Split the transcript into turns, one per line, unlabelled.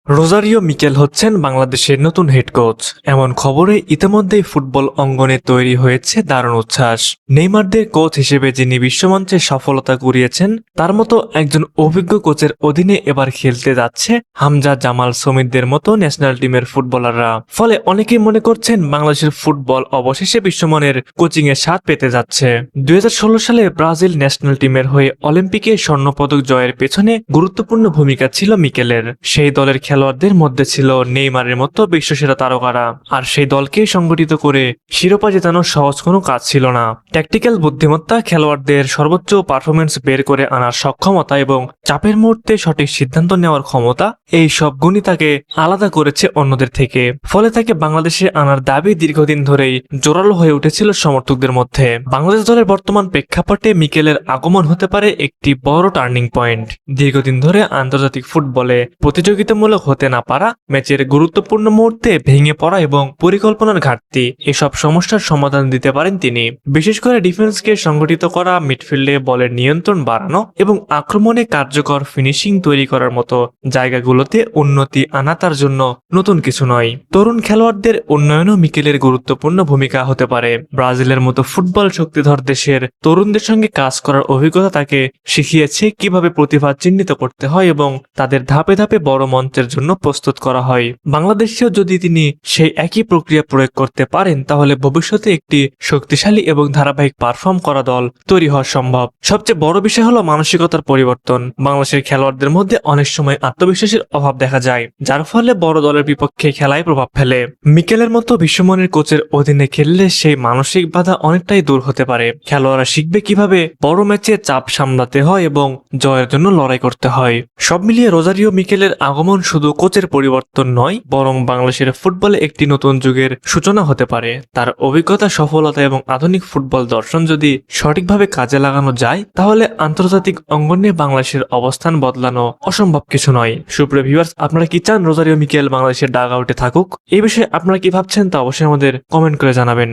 Rosario Mikel হচ্ছেন বাংলাদেশের নতুন হেড কোচ। এমন খবরে ইতিমধ্যেই ফুটবল অঙ্গনে তৈরি হয়েছে দারুণ উচ্ছ্বাস। নেইমারদের কোচ হিসেবে যিনি বিশ্বমঞ্চে সফলতা কুড়িয়েছেন, তার মতো একজন অভিজ্ঞ কোচের অধীনে এবার খেলতে যাচ্ছে হামজা জামাল সমিতদের মতো ন্যাশনাল টিমের ফুটবলাররা। ফলে অনেকেই মনে করছেন বাংলাদেশের ফুটবল অবশেষে বিশ্বমানের কোচিং এর স্বাদ পেতে যাচ্ছে। 2016 সালে ব্রাজিল ন্যাশনাল টিমের হয়ে অলিম্পিকে স্বর্ণপদক জয়ের পেছনে গুরুত্বপূর্ণ ভূমিকা ছিল মিকেলের। সেই দলের খেলোয়াড়দের মধ্যে ছিল নেইমারের মতো বিশ্বসেরা তারকারা। আর সেই দলকে সংগঠিত করে শিরোপা জেতানো সহজ কোনো কাজ ছিল না। ট্যাকটিক্যাল বুদ্ধিমত্তা, খেলোয়াড়দের সর্বোচ্চ পারফরমেন্স বের করে আনার সক্ষমতা এবং চাপের মুহূর্তে সঠিক সিদ্ধান্ত নেওয়ার ক্ষমতা, এই সব গুণই তাকে আলাদা করেছে অন্যদের থেকে। ফলে তাকে বাংলাদেশে আনার দাবি দীর্ঘদিন ধরেই জোরালো হয়ে উঠেছিল সমর্থকদের মধ্যে। বাংলাদেশ দলের বর্তমান প্রেক্ষাপটে মিকেলের আগমন হতে পারে একটি বড় টার্নিং পয়েন্ট। দীর্ঘদিন ধরে আন্তর্জাতিক ফুটবলে প্রতিযোগিতামূলক হতে না পারা, ম্যাচের গুরুত্বপূর্ণ মুহূর্তে ভেঙে পড়া এবং পরিকল্পনার ঘাটতি, এসব সমস্যার সমাধান দিতে পারেন তিনি। বিশেষ করে ডিফেন্সকে সংগঠিত করা, মিডফিল্ডে বলের নিয়ন্ত্রণ বাড়ানো এবং আক্রমণে কার্যকর ফিনিশিং তৈরি করার মতো জায়গাগুলোতে উন্নতি আনা তার জন্য নতুন কিছু নয়। তরুণ খেলোয়াড়দের উন্নয়নও মিকেলের গুরুত্বপূর্ণ ভূমিকা হতে পারে। ব্রাজিলের মতো ফুটবল শক্তিধর দেশের তরুণদের সঙ্গে কাজ করার অভিজ্ঞতা তাকে শিখিয়েছে কিভাবে প্রতিভা চিহ্নিত করতে হয় এবং তাদের ধাপে ধাপে বড় মঞ্চের জন্য প্রস্তুত করা হয়। বাংলাদেশেও যদি তিনি সেই একই প্রক্রিয়া প্রয়োগ করতে পারেন, তাহলে ভবিষ্যতে একটি শক্তিশালী এবং ধারাবাহিক পারফর্ম করা দল তৈরি হওয়া সম্ভব। সবচেয়ে বড় বিষয় হলো মানসিকতার পরিবর্তন। বাংলাদেশের খেলোয়াড়দের মধ্যে অনেক সময় আত্মবিশ্বাসের অভাব দেখা যায়, যার ফলে বড় দলের বিপক্ষে খেলায় প্রভাব ফেলে। মিকেলের মতো বিশ্বমানের কোচের অধীনে খেললে সেই মানসিক বাধা অনেকটাই দূর হতে পারে। খেলোয়াড়রা শিখবে কিভাবে বড় ম্যাচে চাপ সামলাতে হয় এবং জয়ের জন্য লড়াই করতে হয়। সব মিলিয়ে রোজারিও মিকেলের আগমন শুধু কোচের পরিবর্তন নয়, বরং বাংলাদেশের ফুটবলে একটি নতুন যুগের সূচনা হতে পারে। তার অভিজ্ঞতা, সফলতা এবং আধুনিক ফুটবল দর্শন যদি সঠিকভাবে কাজে লাগানো যায়, তাহলে আন্তর্জাতিক অঙ্গনে বাংলাদেশের অবস্থান বদলানো অসম্ভব কিছু নয়। সুপ্রিয় ভিউয়ার্স, আপনারা কি চান রোজারিও মিকেল বাংলাদেশের ডাগ আউটে থাকুক? এই বিষয়ে আপনারা কি ভাবছেন তা অবশ্যই আমাদের কমেন্ট করে জানাবেন।